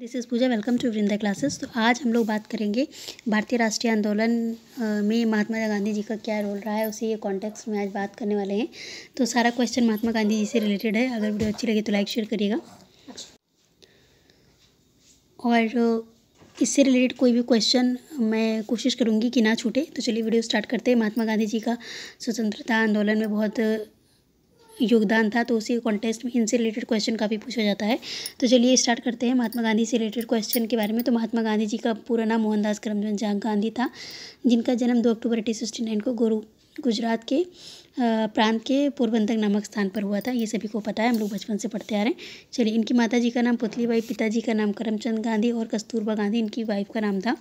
This is Pooja. Welcome to Vrinda classes. तो आज हम लोग बात करेंगे भारतीय राष्ट्रीय आंदोलन में महात्मा गांधी जी का क्या रोल रहा है, उसी के कॉन्टेक्स्ट में आज बात करने वाले हैं। तो सारा क्वेश्चन महात्मा गांधी जी से रिलेटेड है। अगर वीडियो अच्छी लगी तो लाइक शेयर करिएगा, और इससे रिलेटेड कोई भी क्वेश्चन मैं कोशिश करूँगी कि ना छूटे। तो चलिए वीडियो स्टार्ट करते हैं। महात्मा गांधी जी का स्वतंत्रता आंदोलन में बहुत योगदान था, तो उसी कॉन्टेक्स्ट में इनसे रिलेटेड क्वेश्चन काफ़ी पूछा जाता है। तो चलिए स्टार्ट करते हैं महात्मा गांधी से रिलेटेड क्वेश्चन के बारे में। तो महात्मा गांधी जी का पूरा नाम मोहनदास करमचंद गांधी था, जिनका जन्म 2 अक्टूबर 1869 को गुजरात के प्रांत के पोरबंदर नामक स्थान पर हुआ था। ये सभी को पता है, हम लोग बचपन से पढ़ते आ रहे हैं। चलिए, इनकी माता जी का नाम पुतलीबाई, पिताजी का नाम करमचंद गांधी और कस्तूरबा गांधी इनकी वाइफ का नाम था।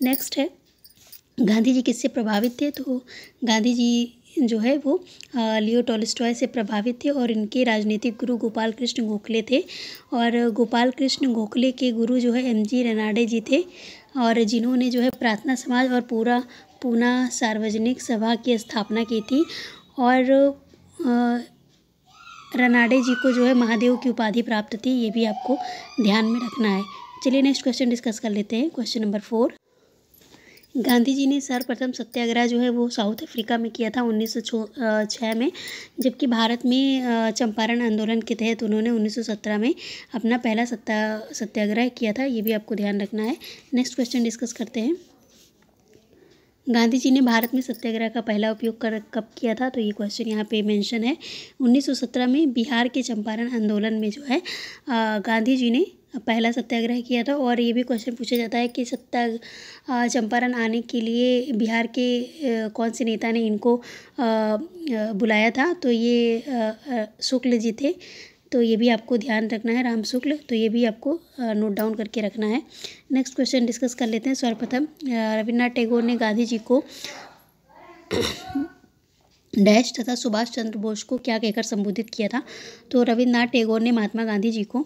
नेक्स्ट है, गांधी जी किससे प्रभावित थे? तो गांधी जी जो है वो लियो टॉलस्टॉय से प्रभावित थे, और इनके राजनीतिक गुरु गोपाल कृष्ण गोखले थे। और गोपाल कृष्ण गोखले के गुरु जो है एम.जी. रनाडे जी थे, और जिन्होंने जो है प्रार्थना समाज और पूना सार्वजनिक सभा की स्थापना की थी। और रनाडे जी को जो है महादेव की उपाधि प्राप्त थी, ये भी आपको ध्यान में रखना है। चलिए नेक्स्ट क्वेश्चन डिस्कस कर लेते हैं। क्वेश्चन नंबर 4, गांधी जी ने सर्वप्रथम सत्याग्रह जो है वो साउथ अफ्रीका में किया था 1906 में, जबकि भारत में चंपारण आंदोलन के तहत उन्होंने 1917 में अपना पहला सत्याग्रह किया था। ये भी आपको ध्यान रखना है। नेक्स्ट क्वेश्चन डिस्कस करते हैं। गांधी जी ने भारत में सत्याग्रह का पहला उपयोग कब किया था? तो ये क्वेश्चन यहाँ पे मेंशन है। 1917 में बिहार के चंपारण आंदोलन में जो है गांधी जी ने पहला सत्याग्रह किया था। और ये भी क्वेश्चन पूछा जाता है कि चंपारण आने के लिए बिहार के कौन से नेता ने इनको बुलाया था? तो ये शुक्ल जी थे। तो ये भी आपको ध्यान रखना है, राम शुक्ल। तो ये भी आपको नोट डाउन करके रखना है। नेक्स्ट क्वेश्चन डिस्कस कर लेते हैं। सर्वप्रथम रविन्द्रनाथ टैगोर ने गांधी जी को डैश तथा सुभाष चंद्र बोस को क्या कहकर संबोधित किया था? तो रविन्द्रनाथ टैगोर ने महात्मा गांधी जी को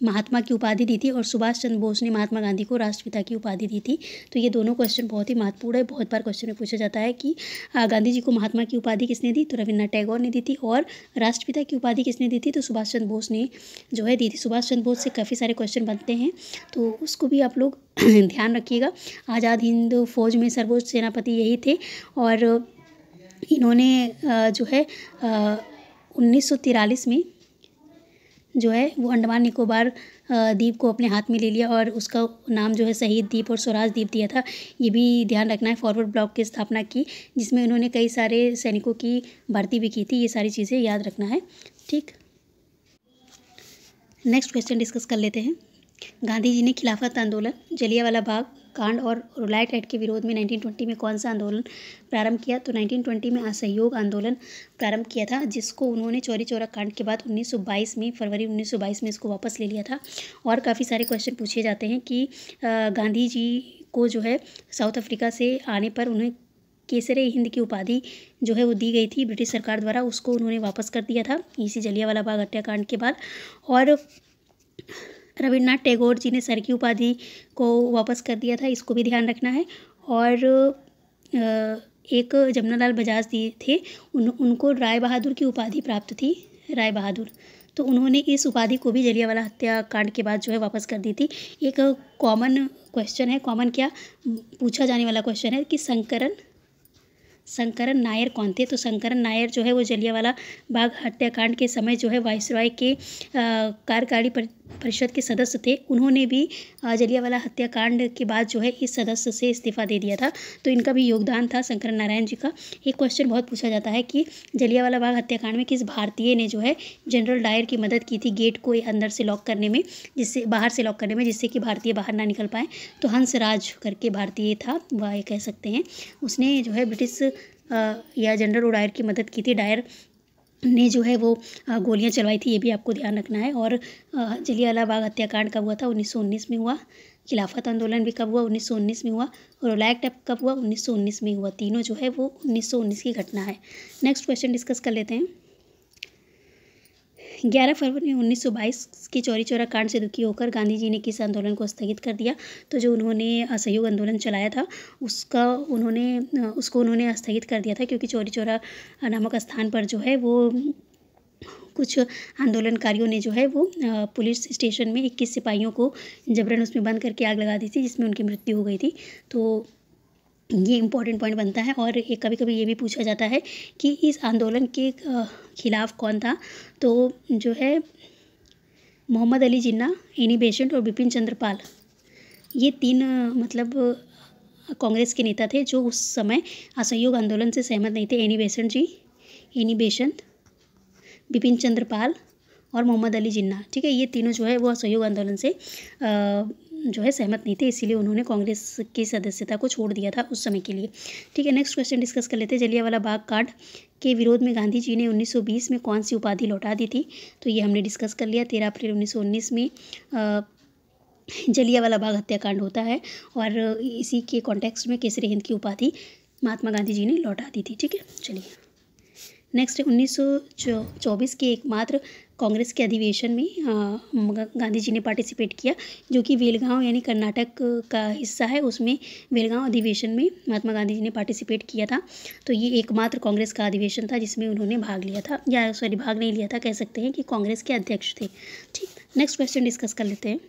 महात्मा की उपाधि दी थी, और सुभाष चंद्र बोस ने महात्मा गांधी को राष्ट्रपिता की उपाधि दी थी। तो ये दोनों क्वेश्चन बहुत ही महत्वपूर्ण है। बहुत बार क्वेश्चन में पूछा जाता है कि गांधी जी को महात्मा की उपाधि किसने दी? तो रविन्द्रनाथ टैगोर ने दी थी। और राष्ट्रपिता की उपाधि किसने दी थी? तो सुभाष चंद्र बोस ने जो है दी थी। सुभाष चंद्र बोस से काफ़ी सारे क्वेश्चन बनते हैं, तो उसको भी आप लोग ध्यान रखिएगा। आज़ाद हिंद फौज में सर्वोच्च सेनापति यही थे, और इन्होंने जो है 1943 में जो है वो अंडमान निकोबार द्वीप को अपने हाथ में ले लिया, और उसका नाम जो है शहीद द्वीप और स्वराज द्वीप दिया था। ये भी ध्यान रखना है। फॉरवर्ड ब्लॉक की स्थापना की, जिसमें उन्होंने कई सारे सैनिकों की भर्ती भी की थी। ये सारी चीज़ें याद रखना है, ठीक। नेक्स्ट क्वेश्चन डिस्कस कर लेते हैं। गांधी जी ने खिलाफत आंदोलन, जलियांवाला बाग कांड और रोलाइट एक्ट के विरोध में 1920 में कौन सा आंदोलन प्रारंभ किया? तो 1920 में असहयोग आंदोलन प्रारंभ किया था, जिसको उन्होंने चौरी चौरा कांड के बाद 1922 में फरवरी 1922 में इसको वापस ले लिया था। और काफ़ी सारे क्वेश्चन पूछे जाते हैं कि गांधी जी को जो है साउथ अफ्रीका से आने पर उन्हें केसरे हिंद की उपाधि जो है वो दी गई थी ब्रिटिश सरकार द्वारा, उसको उन्होंने वापस कर दिया था इसी जलियांवाला बाग हत्याकांड के बाद। और रविन्द्रनाथ टैगोर जी ने सर की उपाधि को वापस कर दिया था, इसको भी ध्यान रखना है। और एक जमनालाल बजाज दिए थे, उनको राय बहादुर की उपाधि प्राप्त थी, राय बहादुर। तो उन्होंने इस उपाधि को भी जलियांवाला हत्याकांड के बाद जो है वापस कर दी थी। एक कॉमन क्वेश्चन है, कॉमन क्या पूछा जाने वाला क्वेश्चन है कि शंकरन नायर कौन थे? तो शंकरन नायर जो है वो जलियांवाला बाग हत्याकांड के समय जो है वायसरॉय के कार्यकारी परिषद के सदस्य थे। उन्होंने भी जलियांवाला हत्याकांड के बाद जो है इस सदस्य से इस्तीफा दे दिया था। तो इनका भी योगदान था शंकरन नारायण जी का। एक क्वेश्चन बहुत पूछा जाता है कि जलियांवाला बाग हत्याकांड में किस भारतीय ने जो है जनरल डायर की मदद की थी गेट को अंदर से लॉक करने में, बाहर से लॉक करने में, जिससे कि भारतीय बाहर ना निकल पाए? तो हंसराज करके भारतीय था, वह कह सकते हैं। उसने जो है ब्रिटिश या जनरल डायर की मदद की थी। डायर ने जो है वो गोलियां चलवाई थी, ये भी आपको ध्यान रखना है। और जलियांवाला बाग हत्याकांड कब हुआ था? 1919 में हुआ। खिलाफत आंदोलन भी कब हुआ? 1919 में हुआ। और रोलाइट एक्ट कब हुआ? 1919 में हुआ। तीनों जो है वो 1919 की घटना है। नेक्स्ट क्वेश्चन डिस्कस कर लेते हैं। 11 फरवरी 1922 के चौरी चौरा कांड से दुखी होकर गांधी जी ने किस आंदोलन को स्थगित कर दिया? तो जो उन्होंने असहयोग आंदोलन चलाया था उसको उन्होंने स्थगित कर दिया था, क्योंकि चौरी चौरा नामक स्थान पर जो है वो कुछ आंदोलनकारियों ने जो है वो पुलिस स्टेशन में 21 सिपाहियों को जबरन उसमें बंद करके आग लगा दी थी, जिसमें उनकी मृत्यु हो गई थी। तो ये इम्पोर्टेंट पॉइंट बनता है। और एक कभी कभी ये भी पूछा जाता है कि इस आंदोलन के खिलाफ कौन था, तो जो है मोहम्मद अली जिन्ना, एनी बेसेंट और बिपिन चंद्र पाल, ये 3 मतलब कांग्रेस के नेता थे जो उस समय असहयोग आंदोलन से सहमत नहीं थे। एनी बेसेंट, बिपिन चंद्र पाल और मोहम्मद अली जिन्ना, ठीक है, ये तीनों जो है वो असहयोग आंदोलन से जो है सहमत नहीं थे, इसीलिए उन्होंने कांग्रेस की सदस्यता को छोड़ दिया था उस समय के लिए। ठीक है, नेक्स्ट क्वेश्चन डिस्कस कर लेते हैं। जलियांवाला बाग कांड के विरोध में गांधी जी ने 1920 में कौन सी उपाधि लौटा दी थी, तो ये हमने डिस्कस कर लिया। 13 अप्रैल 1919 में जलियांवाला बाग हत्याकांड होता है और इसी के कॉन्टेक्स्ट में केसरी हिंद की उपाधि महात्मा गांधी जी ने लौटा दी थी। ठीक है, चलिए नेक्स्ट है 1924 के एकमात्र कांग्रेस के अधिवेशन में गांधी जी ने पार्टिसिपेट किया, जो कि बेलगांव यानी कर्नाटक का हिस्सा है, उसमें बेलगांव अधिवेशन में महात्मा गांधी जी ने पार्टिसिपेट किया था। तो ये एकमात्र कांग्रेस का अधिवेशन था जिसमें उन्होंने भाग लिया था, या सॉरी भाग नहीं लिया था, कह सकते हैं कि कांग्रेस के अध्यक्ष थे। ठीक, नेक्स्ट क्वेश्चन डिस्कस कर लेते हैं।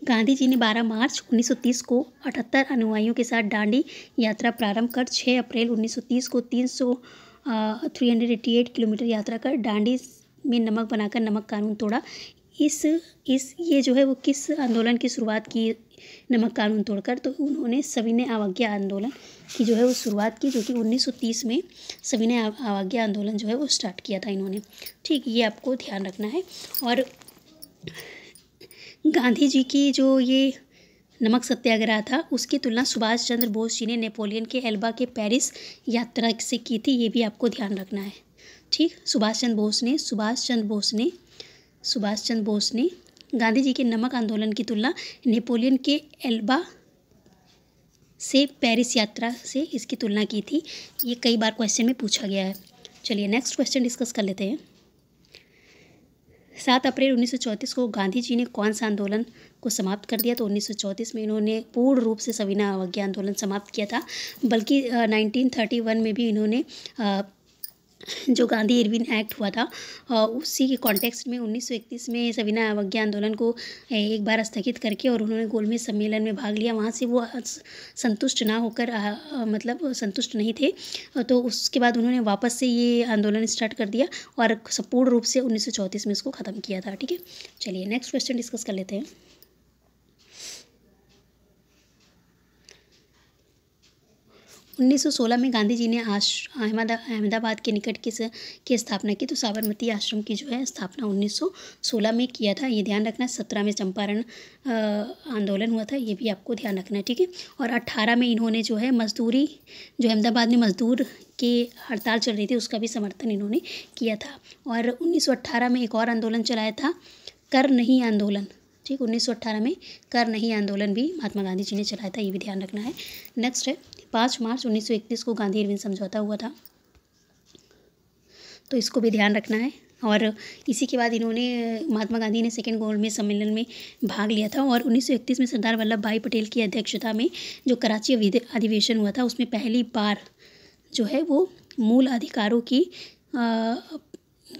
गांधी जी ने 12 मार्च 1930 को 78 अनुयायियों के साथ दांडी यात्रा प्रारंभ कर 6 अप्रैल 1930 को 388 किलोमीटर यात्रा कर दांडी में नमक बनाकर नमक कानून तोड़ा। ये जो है वो किस आंदोलन की शुरुआत की नमक कानून तोड़कर, तो उन्होंने सविनय अवज्ञा आंदोलन की जो है वो शुरुआत की, जो कि 1930 में सविनय अवज्ञा आंदोलन जो है वो स्टार्ट किया था इन्होंने। ठीक, ये आपको ध्यान रखना है। और गांधी जी की जो ये नमक सत्याग्रह था उसकी तुलना सुभाष चंद्र बोस जी ने नेपोलियन के एल्बा के पेरिस यात्रा से की थी, ये भी आपको ध्यान रखना है। ठीक, सुभाष चंद्र बोस ने गांधी जी के नमक आंदोलन की तुलना नेपोलियन के एल्बा से पेरिस यात्रा से इसकी तुलना की थी। ये कई बार क्वेश्चन में पूछा गया है। चलिए नेक्स्ट क्वेश्चन डिस्कस कर लेते हैं। 7 अप्रैल 1934 को गांधी जी ने कौन सा आंदोलन को समाप्त कर दिया, तो 1934 में इन्होंने पूर्ण रूप से सविनय अवज्ञा आंदोलन समाप्त किया था। बल्कि 1931 में भी इन्होंने जो गांधी इरविन एक्ट हुआ था उसी के कॉन्टेक्स्ट में 1931 में सविनय अवज्ञा आंदोलन को एक बार स्थगित करके और उन्होंने गोलमेज सम्मेलन में भाग लिया। वहाँ से वो संतुष्ट ना होकर मतलब संतुष्ट नहीं थे, तो उसके बाद उन्होंने वापस से ये आंदोलन स्टार्ट कर दिया और पूर्ण रूप से 1934 में इसको ख़त्म किया था। ठीक है, चलिए नेक्स्ट क्वेश्चन डिस्कस कर लेते हैं। 1916 में गांधी जी ने अहमदाबाद के निकट की स्थापना की, तो साबरमती आश्रम की जो है स्थापना 1916 में किया था, ये ध्यान रखना। 17 में चंपारण आंदोलन हुआ था, ये भी आपको ध्यान रखना है। ठीक है, और 18 में इन्होंने जो है मजदूरी, जो अहमदाबाद में मजदूर की हड़ताल चल रही थी उसका भी समर्थन इन्होंने किया था। और 1918 में एक और आंदोलन चलाया था, कर नहीं आंदोलन। ठीक, 1918 में कर नहीं आंदोलन भी महात्मा गांधी जी ने चलाया था, ये भी ध्यान रखना है। नेक्स्ट है 5 मार्च 1931 को गांधी इरविन समझौता हुआ था, तो इसको भी ध्यान रखना है। और इसी के बाद इन्होंने महात्मा गांधी ने सेकेंड गोलमेज सम्मेलन में भाग लिया था। और 1931 में सरदार वल्लभ भाई पटेल की अध्यक्षता में जो कराची अधिवेशन हुआ था उसमें पहली बार जो है वो मूल अधिकारों की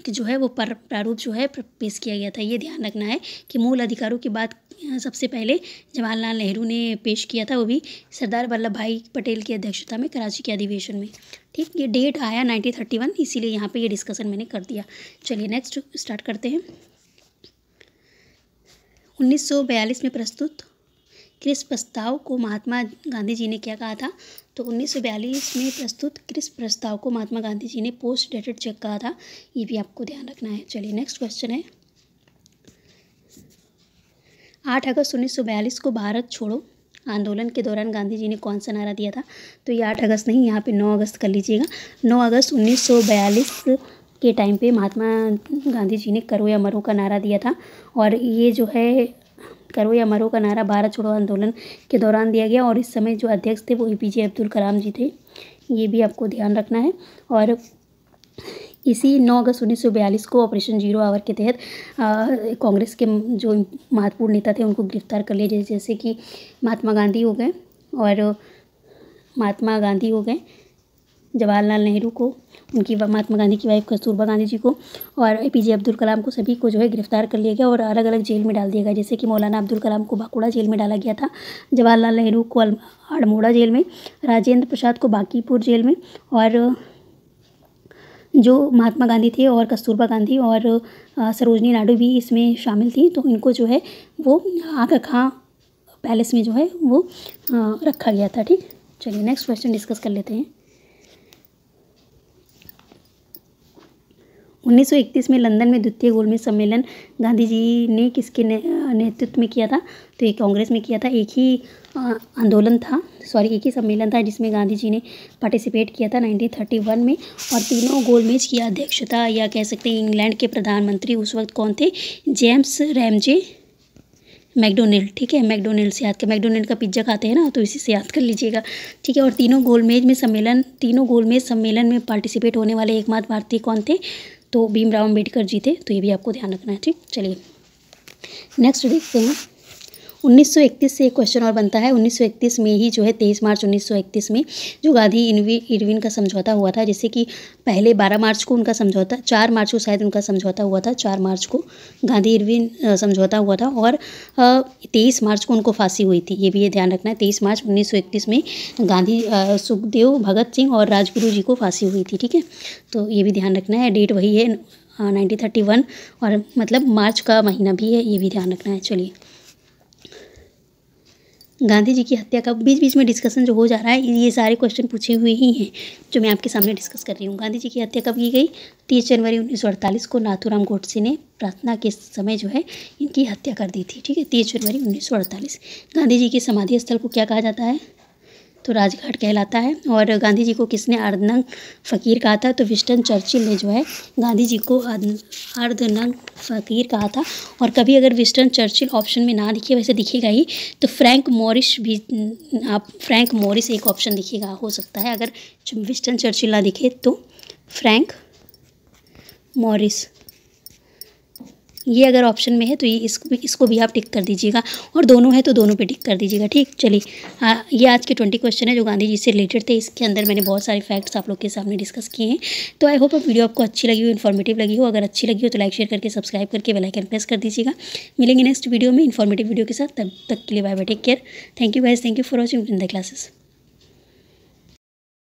जो है वो प्रारूप जो है पेश किया गया था। ये ध्यान रखना है कि मूल अधिकारों की बात सबसे पहले जवाहरलाल नेहरू ने पेश किया था, वो भी सरदार वल्लभ भाई पटेल की अध्यक्षता में कराची के अधिवेशन में। ठीक, ये डेट आया 1931, इसीलिए यहाँ पे ये डिस्कशन मैंने कर दिया। चलिए नेक्स्ट स्टार्ट करते हैं। 1942 में प्रस्तुत क्रिस प्रस्ताव को महात्मा गांधी जी ने क्या कहा था, तो 1942 में प्रस्तुत क्रिस प्रस्ताव को महात्मा गांधी जी ने पोस्ट डेटेड चेक कहा था, ये भी आपको ध्यान रखना है। चलिए नेक्स्ट क्वेश्चन है 8 अगस्त 1942 को भारत छोड़ो आंदोलन के दौरान गांधी जी ने कौन सा नारा दिया था, तो ये 8 अगस्त नहीं, यहाँ पे 9 अगस्त कर लीजिएगा। 9 अगस्त 1942 के टाइम पे महात्मा गांधी जी ने करो या मरो का नारा दिया था। और ये जो है करो या मरो का नारा भारत छोड़ो आंदोलन के दौरान दिया गया, और इस समय जो अध्यक्ष थे वो APJ अब्दुल कलाम जी थे, ये भी आपको ध्यान रखना है। और इसी 9 अगस्त 1942 को ऑपरेशन जीरो आवर के तहत कांग्रेस के जो महत्वपूर्ण नेता थे उनको गिरफ्तार कर लिया, जैसे कि महात्मा गांधी हो गए, जवाहरलाल नेहरू को, उनकी महात्मा गांधी की वाइफ कस्तूरबा गांधी जी को और APJ अब्दुल कलाम को, सभी को जो है गिरफ्तार कर लिया गया और अलग अलग जेल में डाल दिया गया। जैसे कि मौलाना अब्दुल कलाम को बाकुड़ा जेल में डाला गया था, जवाहरलाल नेहरू को अल्मोड़ा जेल में, राजेंद्र प्रसाद को बांकीपुर जेल में, और जो महात्मा गांधी थे और कस्तूरबा गांधी और सरोजनी नायडू भी इसमें शामिल थी, तो इनको जो है वो आगा खां पैलेस में जो है वो रखा गया था। ठीक, चलिए नेक्स्ट क्वेश्चन डिस्कस कर लेते हैं। 1931 में लंदन में द्वितीय गोलमेज सम्मेलन गांधी जी ने किसके नेतृत्व में किया था? तो ये कांग्रेस में किया था। एक ही सम्मेलन था जिसमें गांधी जी ने पार्टिसिपेट किया था 1931 में। और तीनों गोलमेज की अध्यक्षता या कह सकते हैं इंग्लैंड के प्रधानमंत्री उस वक्त कौन थे? James Ramsay McDonald. ठीक है, मैकडोनल्ड से याद कर, मैकडोनल्ड का पिज्ज़ा खाते हैं ना, तो इसी से याद कर लीजिएगा। ठीक है, और तीनों गोलमेज सम्मेलन में पार्टिसिपेट होने वाले एकमात्र भारतीय कौन थे? तो भीमराव अम्बेडकर जी थे। तो ये भी आपको ध्यान रखना है। ठीक, चलिए नेक्स्ट देखते हैं। 1931 से एक क्वेश्चन और बनता है। 1931 में ही जो है 23 मार्च 1931 में जो गांधी इरविन का समझौता हुआ था, जैसे कि पहले 12 मार्च को उनका समझौता, 4 मार्च को शायद उनका समझौता हुआ था, 4 मार्च को गांधी इरविन समझौता हुआ था और 23 मार्च को उनको फांसी हुई थी। ये भी ये ध्यान रखना है, 23 मार्च 1931 में गांधी सुखदेव, भगत सिंह और राजगुरु जी को फांसी हुई थी। ठीक है, तो ये भी ध्यान रखना है, डेट वही है 1931 और मतलब मार्च का महीना भी है, ये भी ध्यान रखना है। चलिए, गांधी जी की हत्या कब? बीच बीच में डिस्कशन जो हो जा रहा है, ये सारे क्वेश्चन पूछे हुए ही हैं जो मैं आपके सामने डिस्कस कर रही हूँ। गांधी जी की हत्या कब की गई? 30 जनवरी 1948 को नाथूराम गोडसे ने प्रार्थना के समय जो है इनकी हत्या कर दी थी। ठीक है, 30 जनवरी 1948। गांधी जी के समाधि स्थल को क्या कहा जाता है? तो राजघाट कहलाता है। और गांधी जी को किसने अर्धनग्न फ़कीर कहा था? तो विंस्टन चर्चिल ने जो है गांधी जी को अर्धनग्न फ़कीर कहा था। और कभी अगर विंस्टन चर्चिल ऑप्शन में ना दिखे, वैसे दिखेगा ही, तो फ्रैंक मॉरिस भी, आप फ्रैंक मॉरिस एक ऑप्शन दिखेगा, हो सकता है। अगर विंस्टन चर्चिल ना दिखे तो फ्रैंक मॉरिस, ये अगर ऑप्शन में है तो ये इसको भी आप टिक कर दीजिएगा, और दोनों है तो दोनों पे टिक कर दीजिएगा। ठीक, चलिए ये आज के 20 क्वेश्चन है जो गांधी जी से रिलेटेड थे। इसके अंदर मैंने बहुत सारे फैक्ट्स आप लोग के सामने डिस्कस किए हैं। तो आई होप वीडियो आपको अच्छी लगी हो, इन्फॉर्मेटिव लगी हो। अगर अच्छी लगी हो तो लाइक शेयर करके सब्सक्राइब करके बेल आइकन प्रेस कर दीजिएगा। मिलेंगे नेक्स्ट वीडियो में इन्फॉर्मेटिव वीडियो के साथ, तब तक के लिए bye bye, take care. Thank you guys, thank you for watching in the classes.